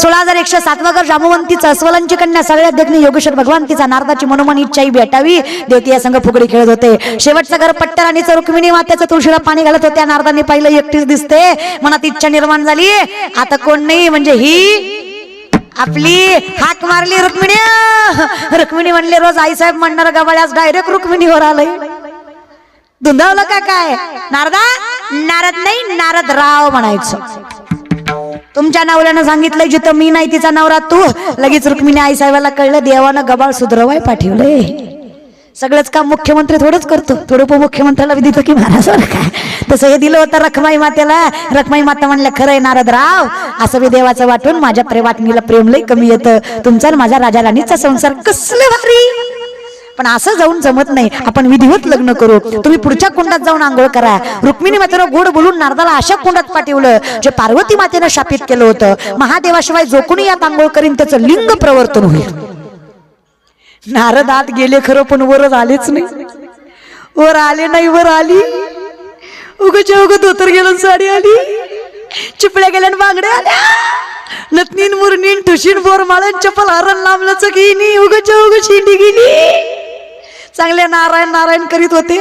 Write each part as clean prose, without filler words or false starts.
16,107 घर जामवंतीचा अस्वलांची कन्या सगळ्यात देखणी योगेश्वर भगवंतीचा नारदाची मनोमन इच्छाही भेटावी देवती या संघ फुगडी खेळत होते। शेवटचं घर पट्टर आणि रुक्मिणी मातेचं तुळशीला पाणी घालत होत्या। नारदाने पाहिलं एकटीच दिसते, मनात इच्छा निर्माण झाली आता कोण नाही म्हणजे ही आपली हाक मारली रुक्मिणी। रुक्मिणी म्हणले रोज आईसाहेब म्हणणार गबाळ्यास डायरेक्ट रुक्मिणीवर आलंय, धुंदावलं का काय? नारदा नारद नाही नारद राव म्हणायचं। तुमच्या नवऱ्यानं सांगितलंय जिथं मी नाही तिचा नवरा तू। लगेच रुक्मिणी आईसाहेबाला कळलं देवानं गबाळ सुधरवाय पाठवलंय। सगळंच काम मुख्यमंत्री थोडंच करतो, थोडं उपमुख्यमंत्र्याला बी देतो की महाराजाला काय? तसं हे दिलं होतं रखमाई मातेला। रखमाई माता म्हणल्या खरंय नारद राव, असं बी देवाचं वाटून माझ्या प्रेमात्मीला प्रेम लय कमी येतं। तुमचा माझा राजा राणीचा संसार कसले भारी, पण असं जाऊन जमत नाही, आपण विधिवत लग्न करू। तुम्ही पुढच्या कुंडात जाऊन आंघोळ करा। रुक्मिणी मातेनं गोड बोलून नारदाला अशा कुंडात पाठवलं जे पार्वती मातेनं शापित केलं होतं। महादेवाशिवाय जो कोणी यात आंघोळ करीन त्याचं लिंग प्रवर्तन होईल। नारद आत गेले खरं, पण वर आलेच नाही। वर आले नाही, वर आली उगच्या उग धोतर गेलं, साडी आली, चिपळ्या गेल्या, बांगड्या आल्या, नतनीन मुरनीन ठुशीन बोरमाळन चपल हरण लांबलं चकीनी उगच्या उग शिंडी गेली। चांगले नारायण नारायण करीत होते।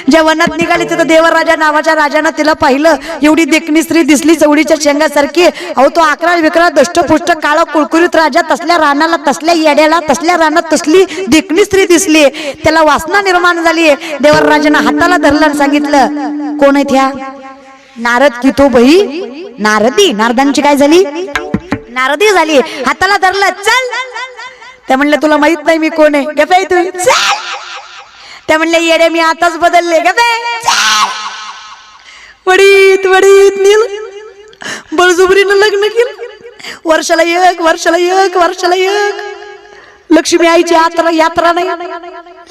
ज्या वनात निघाले तिथं देवराजा नावाच्या राजानं तिला पाहिलं। एवढी देखणी स्त्री दिसली चवडीच्या शेंगासारखी। अहो तो आकरा विकरा दष्टपुष्ट काळा कुळकुळीत राजा तसल्या रानाला, तसल्या येड्याला, तसल्या रानात तसली देखणी स्त्री दिसली। त्याला वासना निर्माण झाली। देवराजानं हाताला धरलं आणि सांगितलं कोण आहेत ह्या? नारद की तो बाई नारदी। नारदांची काय झाली? नारदी झाली। हाताला धरलं, चल। त्या म्हणलं तुला माहित नाही मी कोण आहे? गप्पा तू चल। त्या म्हणले येडे मी आताच बदलले, गप्पा वडीत वडीत नील बळजुबरीनं लग्न केलं। वर्षाला एक वर्षाला एक वर्षाला एक लक्ष्मी आईची यात्रा यात्रा नाही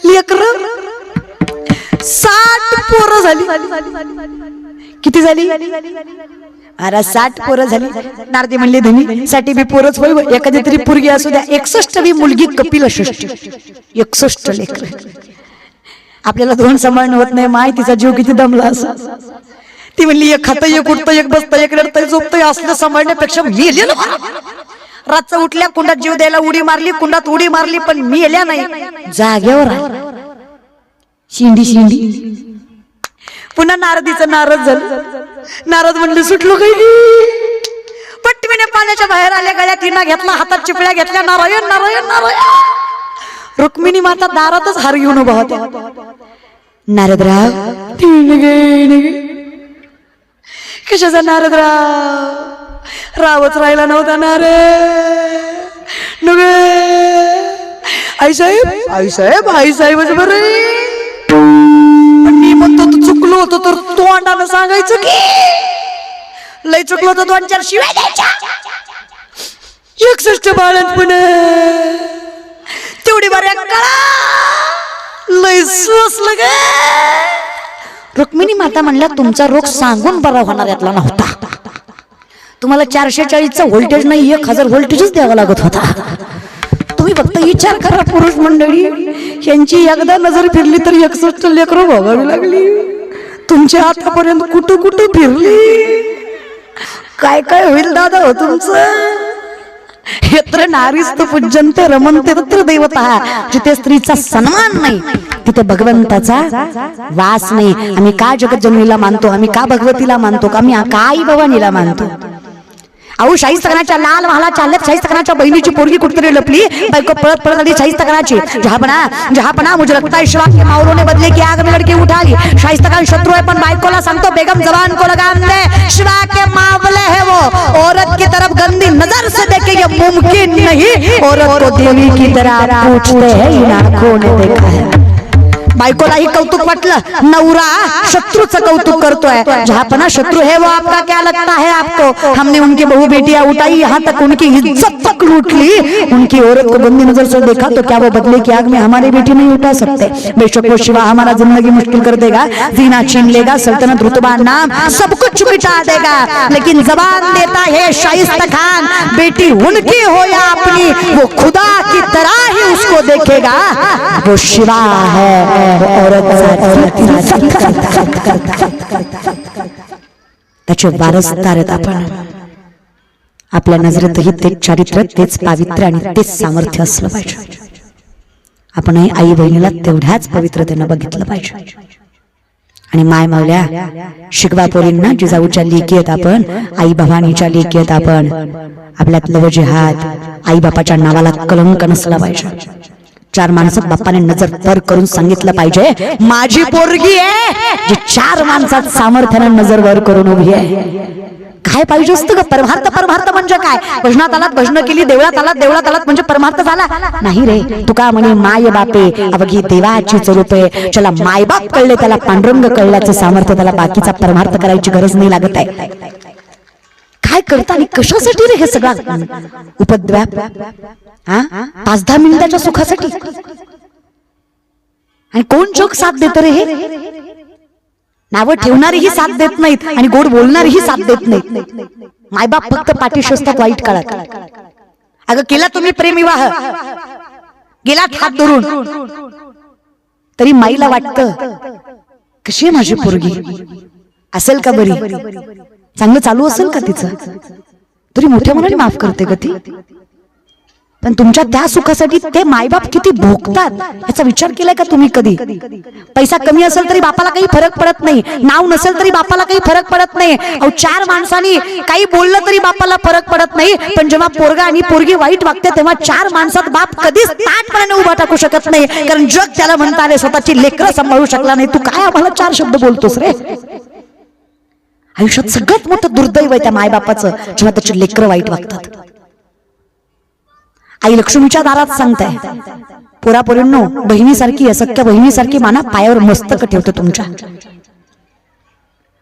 लेकर 60 पोरं झाली। किती झाली? अरे 60 पोरं झाली। नारदी म्हणली धनी साठी बी पोरच होय, एखादी तरी पोरगी असू द्या। 61 वी मुलगी कपिल षष्ठी, 61 लेकर। आपल्याला 2 सांभाळणं होत नाही, माय तिचा जीव किती दमला असा। ती म्हणली एक खातं एक उठतं एक बसतं एक रडतं झोपतं, असलं सांभाळण्यापेक्षा मेलेलं रातचं उठल्या कुंडात जीव द्यायला उडी मारली, कुंडात उडी मारली पण मेल्या नाही, जागेवर शिंडी शिंडी। पुन्हा नारदीचं नारद झालं। नारद म्हणले सुटलो काही पटवीने पाण्याच्या बाहेर आल्या, गळ्यात हिना घेतला, हातात चिपळ्या घेतल्या, नारायण नारायण नारायण। रुक्मिणी माता दारातच हार घेऊन उभा होत्या। नारदराव कशाचा नारदराव? रावच राहिला नव्हता नारद नगे। आई साहेब आई साहेब आई साहेबच बरं। मी म्हणतो तू चुकलो होतो तर तोंडानं सांगायचं की लय चुकलो होतो, 2-4 शिव्या द्यायच्या। 61 बाळंतपण तेवढी बऱ्या कळा लय सोसलं ग। रुक्मिणी माता म्हणल्या तुमचा रोग सांगून बरा होणार यातला नव्हता। तुम्हाला 440चा व्होल्टेज नाही 1000 व्होल्टेजच द्यावा लागत होता। तुम्ही फक्त विचार करा पुरुष मंडळी, यांची एकदा नजर फिरली तर 61 लेकरं भोगावी लागली। तुमच्या आतापर्यंत कुठं कुठं फिरली, काय काय होईल दादा हो तुमचं? यत्र नारीस्त पूज्यन्ते रमन्ते तत्र दैवतः। जिथे स्त्रीचा सन्मान नाही तिथे भगवंताचा वास नाही। आम्ही का जगज्जननीला मानतो, आम्ही का भगवतीला मानतो, का आम्ही का आई भवानीला मानतो? अहो शाहीस्तखानाच्या लाल महाला चालत शाहीस्तखानाच्या बहिणीची पोरगी कुठतरी लपली, बायको पळत पळत आली शाहीस्तखानाची। जहापना मुझे लगता है शिवा के मावलों ने बदले की आग में लड़की उठा ली। शाहीस्तखान शत्रु है पण बायकोला सांगतो बेगम जबान को लगाम दे, शिवा के मावले है वो, औरत की तरफ गंदी नजर से देखे ये मुमकिन नहीं। औरत को देवी की तरह पूछते हैं इन आंखों ने देखा है। बायकोलाही कौतुक वाटलं, नवरा शत्रूचं कौतुक करतोय। जहापना शत्रु है वो आपका क्या लगता है आपको? हमने उनकी बहू बेटियां उठाई, यहाँ तक उनकी इज्जत तक लूट ली। उनकी औरत को गंदी नजर से देखा तो क्या वो बदले की आग में हमारी बेटी नहीं उठा सकते? बेशक वो शिवा हमारा जिंदगी मुश्किल कर देगा, जीना छीन लेगा, सल्तनत रुतबा नाम सब कुछ मिटा देगा, लेकिन जबान देता है शाइस्ता खान, बेटी उनकी हो या अपनी, वो खुदा की तरह ही उसको देखेगा। वो शिवा है त्याचे वारसदार आहेत आपण। आपल्या नजरेतही तेच चारित्र्य, तेच पावित्र्य आणि तेच सामर्थ्य असलं पाहिजे. आपणही आई बहिणीला तेवढ्याच पवित्रतेनं बघितलं पाहिजे. आणि माय मावल्या शिकवा पोरींना, जिजाऊच्या लेकी आहेत आपण, आई भवानीच्या लेकी आहेत आपण. आपल्यात लव जिहाद, आई बापाच्या नावाला कलंक नसला पाहिजे. चार माणसात बापाने नजर तर करून सांगितलं पाहिजे, माझी पोरगी आहे जी चार माणसात सामर्थ्यानं नजर वर करून उभी आहे. काय पाहिजे असतं ग? परमार्थ. परमार्थ म्हणजे काय? भजनात आलात, भजन केली, देवळात आलात, देवळात आलात म्हणजे परमार्थ झाला नाही रे. तुका म्हणे माय बापे अवघी देवाची स्वरूपे. ज्याला मायबाप कळले त्याला पांडुरंग कळल्याचं सामर्थ्य, त्याला बाकीचा परमार्थ करायची गरज नाही लागत आहे. काय करता आणि कशासाठी रे हे सगळं उपद्व्याप? 5-10 मिनिटाच्या सुखासाठी? आणि कोण जग साथ देत रे? हे नावं ठेवणारीही साथ देत नाहीत आणि गोड बोलणारीही साथ देत नाहीत. मायबाप फक्त पाठीशी असतात वाईट काळात. अगं केला तुम्ही प्रेमविवाह, गेला हात धरून, तरी माईला वाटतं कशी आहे माझी पोरगी, असेल का बरी, चांगलं चालू असेल का तिचं, तरी मोठ्या मनाने माफ करते का ती. पण तुमच्या त्या सुखासाठी ते मायबाप किती भोगतात याचा विचार केलाय का तुम्ही कधी? पैसा कमी असेल तरी बापाला काही फरक पडत नाही, नाव नसेल तरी बापाला काही फरक पडत नाही. अहो 4 माणसांनी काही बोललं तरी बापाला फरक पडत नाही. पण जेव्हा पोरगा आणि पोरगी वाईट वागते तेव्हा 4 माणसात बाप कधीच ताटपणाने उभा टाकू शकत नाही. कारण जग त्याला म्हणताले स्वतःची लेकरं सांभाळू शकला नाही, तू काय आम्हाला 4 शब्द बोलतोस रे? आयुष्यात सगळ्यात मोठं दुर्दैव आहे त्या मायबापाचं जेव्हा त्याची लेकरं वाईट वागतात. आई लक्ष्मीच्या दारात सांगताय, पोरापोरींनो बहिणीसारखी, असक्या बहिणीसारखी माना, पायावर मस्तक ठेवतो तुमच्या.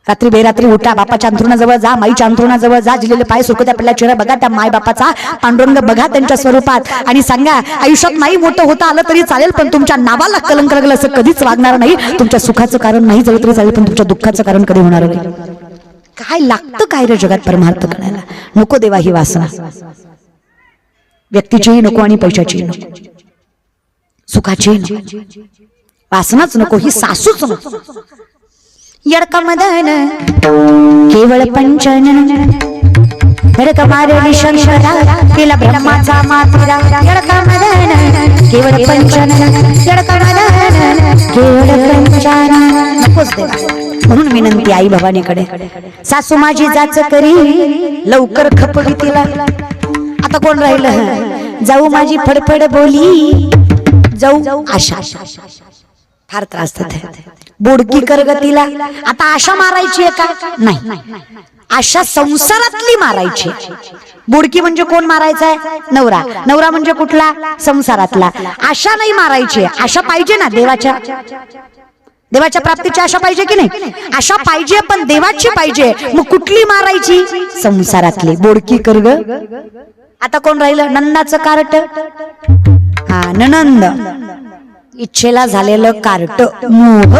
रात्री बेरात्री उठा, बापाच्या अंथरुणाजवळ जा, माईच्या अंथरुणाजवळ जा, जिलेले पाय सुरकुत्या पडल्या चेहरा बघा त्या माय बापाचा, पांडुरंग बघा त्यांच्या स्वरूपात आणि सांगा आयुष्यात नाही मोठं होता आलं तरी चालेल पण तुमच्या नावाला कलंक लागलं असं कधीच वागणार नाही. तुमच्या सुखाचं कारण नाही झालं तरी चालेल पण तुमच्या दुःखाचं कारण कधी होणार नाही. काय लागतं काय रे जगात परमार्थ करायला? नको देवा ही वासना, व्यक्तीचीही नको आणि पैशाचीही नको, सुखाचीही नको, वासनाच नको, ही सासूच नको. यडका मदन केवळ पंचन, यडका मारली शंकरा तिला ब्रह्माचा मात्रा. यडका मदन केवळ पंचन, यडका मदन केवळ पंचन. नकोच देवा. म्हणून विनंती आई भवानीकडे, सासू माझी जाच करी लवकर खपवी तिला. आता कोण राहिलं? जाऊ माझी फडफड बोली, जाऊ आशा. फार त्रास देते, बोडकी कर ग तिला. आता आशा मारायची आहे का? नाही, आशा संसारातली मारायची. बोडकी म्हणजे कोण मारायचा आहे? नवरा. नवरा म्हणजे कुठला? संसारातला. आशा नाही मारायची. आशा पाहिजे ना देवाच्या, देवाच्या प्राप्तीची आशा पाहिजे की नाही? आशा पाहिजे पण देवाची पाहिजे. मग कुठली मारायची? संसारातली. बोडकी कर ग. आता कोण राहिलं? नंदाचं कार्ट. हा, ननंद, इच्छेला झालेलं कार्ट, मोह.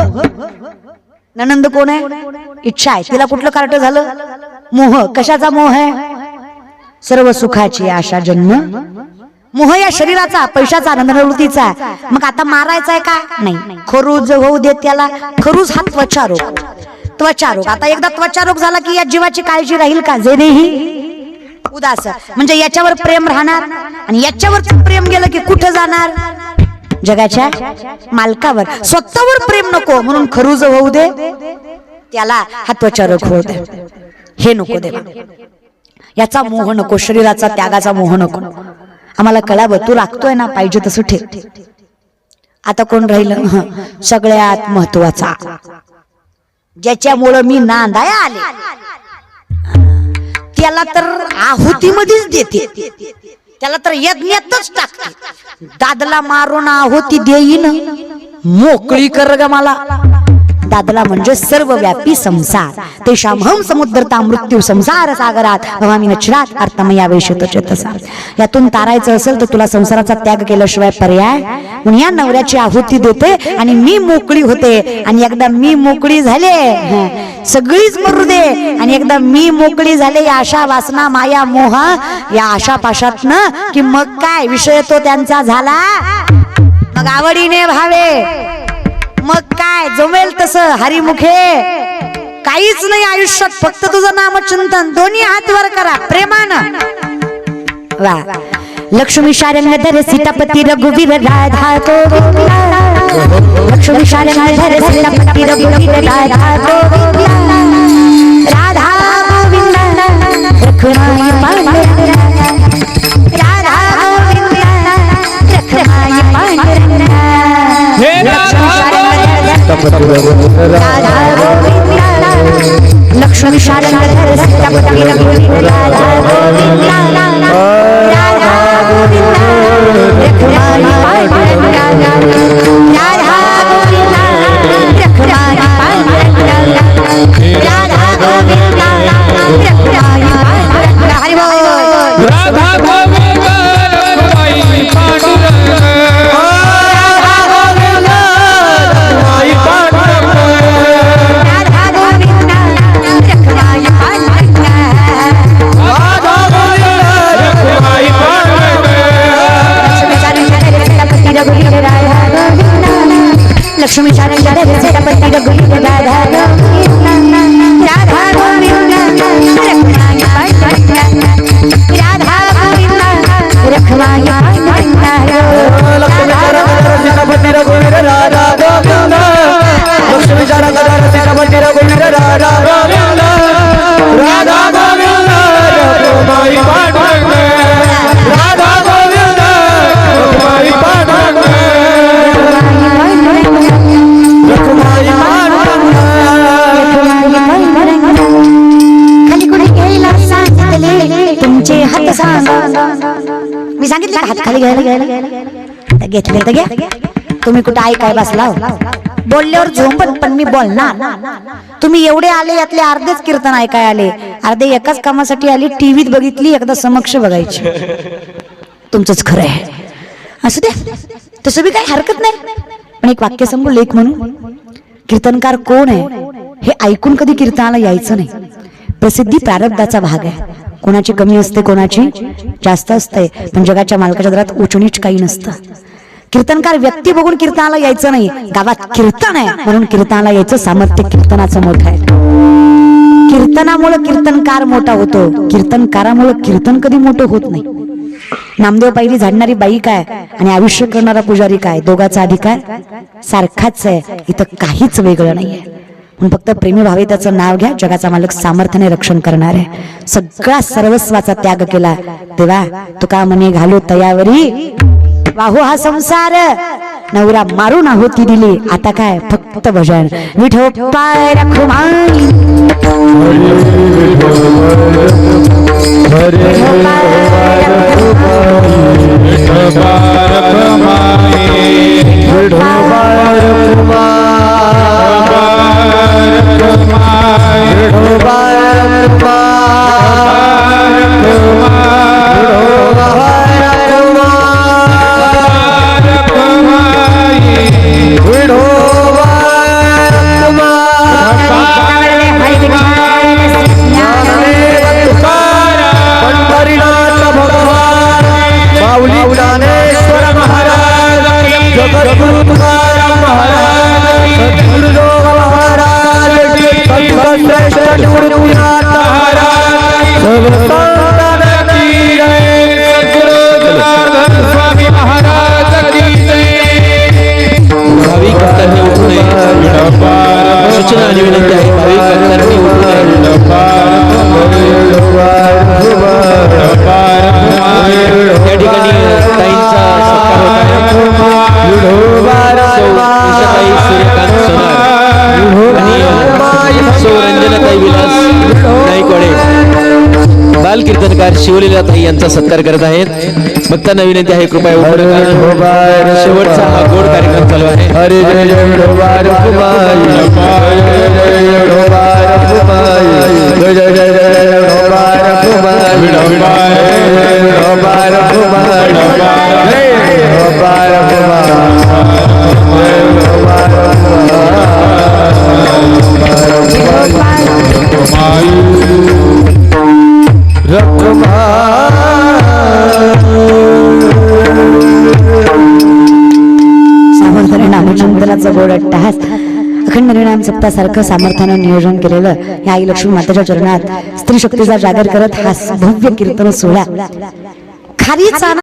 ननंद कोण आहे? इच्छा आहे. तिला कुठलं कार्ट झालं? मोह. कशाचा मोह आहे? सर्व सुखाची आशा जन्म. मोह या शरीराचा, पैशाचा, नंदनवृत्तीचा. मग आता मारायचा आहे का? नाही. खरूज होऊ दे त्याला. खरूज हा त्वचा रोग. त्वचा रोग. आता एकदा त्वचा रोग झाला की या जीवाची काळजी राहील का? जे नाही उदास. म्हणजे याच्यावर प्रेम राहणार आणि याच्यावर प्रेम गेलं की कुठं जाणार? जगाच्या मालकावर. स्वतःवर प्रेम नको म्हणून खरूज होऊ दे त्याला, हा त्वचा रोग होऊ दे. हे नको देवा. याचा मोह नको, शरीराचा त्यागाचा मोह नको. आम्हाला कळावं तू राखतोय ना, पाहिजे तसं ठेव. आता कोण राहिलं? सगळ्यात महत्वाचा, ज्याच्यामुळं मी नांदाया आले त्याला तर आहुतीमध्येच देते, त्याला तर यज्ञातच टाकते. दादला मारून आहुती देईन, मोकळी कर ग मला. दादला म्हणजे सर्वव्यापी संसार. तेषामहं समुद्रता मृत्यू संसार सागरात भवामी नचरात अर्थमया वेशतो चेतसा. यातून तारायचं असेल तर तुला संसाराचा त्याग केल्याशिवाय पर्याय. म्हणून या नवऱ्याची आहुती देते आणि मी मोकळी होते. आणि एकदा मी मोकळी झाले सगळीच मरू दे. आणि एकदा मी मोकळी झाले या आशा वासना माया मोह या आशा पाशातनं की मग काय विषय तो त्यांचा झाला. मग आवडीने भावे, मग काय जमेल तसं हरिमुखे. काहीच नाही आयुष्यात, फक्त तुझं नामचिंतन. दोन्ही हात वर करा प्रेमानं. वा लक्ष्मी शारंगधर सीतापती रघुवीर राधा गोविंदा. लक्ष्मी शारंगधर सीतापती रघुवीर राधा गोविंदा. राधा गोविंदा रखमाई पांडुरंगा. राधा गोविंदा रखमाई पांडुरंगा. लक्ष्मी शारंगधर सीतापती रघुवीर राधा गोविंदा. राधा गोविंदा रखमाई पांडुरंगा. राधा गोविंदा रखमाई पांडुरंगा. राधा गोविंदा रखमाई पांडुरंगा. हरि बोल. राधा गोविंदा रखमाई पांडुरंगा. लक्ष्मी शारंगधर सीतापती रघुवीर राधा गोविंदा. राधा गोविंदा रखमाई पांडुरंगा. राधा गोविंदा रखमाई पांडुरंगा. लक्ष्मी शारंगधर सीतापती रघुवीर राधा गोविंदा. लक्ष्मी शारंगधर सीतापती रघुवीर राधा गोविंदा. राधा गोविंदा रखमाई पांडुरंगा. राधा गोविंदा रखमाई पांडुरंगा. तुमचे हात सांगा. मी सांगितलं हात खाली घ्यायला घेतले तर घ्या. तुम्ही कुठे ऐकाय बसला बोलल्यावर झोंबत, पण मी बोलणार. तुम्ही एवढे आले यातले अर्धेच कीर्तन ऐकाय आले, अर्धे एकाच कामासाठी आले. टीव्हीत बघितली, एकदा समक्ष बघायची. तुमचंच खरं आहे असू द्या, तसं बी काही हरकत नाही. पण एक वाक्य सांगू लेख म्हणून, कीर्तनकार कोण आहे हे ऐकून कधी कीर्तनाला यायचं नाही. प्रसिद्धी प्रारब्धाचा भाग आहे. कोणाची कमी असते, कोणाची जास्त असते, पण जगाच्या मालकाच्या दरात उचनीच काही नसतं. कीर्तनकार व्यक्ती बघून कीर्तनाला यायचं नाही. गावात कीर्तन आहे म्हणून कीर्तनाला यायचं. सामर्थ्य कीर्तनाचं मोठं आहे. कीर्तनामुळे कीर्तनकार मोठा होतो, कीर्तनकारामुळे कीर्तन कधी मोठं होत नाही. नामदेव पायरी झाडणारी बाई काय आणि आयुष्य करणारा पुजारी काय, दोघाचा अधिकार सारखाच आहे. इथं काहीच वेगळं नाहीये. म्हणून फक्त प्रेमी भावे त्याचं नाव घ्या. जगाचा मालक सामर्थ्याने रक्षण करणार आहे. सगळा सर्वस्वाचा त्याग केला तेव्हा तुका मने घालो तयावरी. वाहू हा संसार नवरा मारून आहोती दिली. आता काय फक्त भजन. विठोबाय रखुमाई. सूचना आणि विनंती आहे. भाविक भक्तांनी या ठिकाणी ताईंचा सत्कार होत आहे. सूर्यकांत सोनार आणि रंजनाताई विलास नाईकवाडे बाल कीर्तनकार शिवलीला ताई यांचा सत्कार करत आहेत. भक्तांना विनंती आहे कृपया शेवटचा हा गोड कार्यक्रम चालू आहे. हरे जय जय विठोबार कुमाई. जय जय जय जय विठोबार कुमाई. विठोबार कुमाई. विठोबार सावंतने नामचिंतनाचा गोड अट्टहास तीन हरिनाम सप्तासारखं सामर्थ्यानं नियोजन केलेलं या आई लक्ष्मी मातेच्या चरणात स्त्री शक्तीचा जागर करत हा भव्य कीर्तन सोहळा खारीचा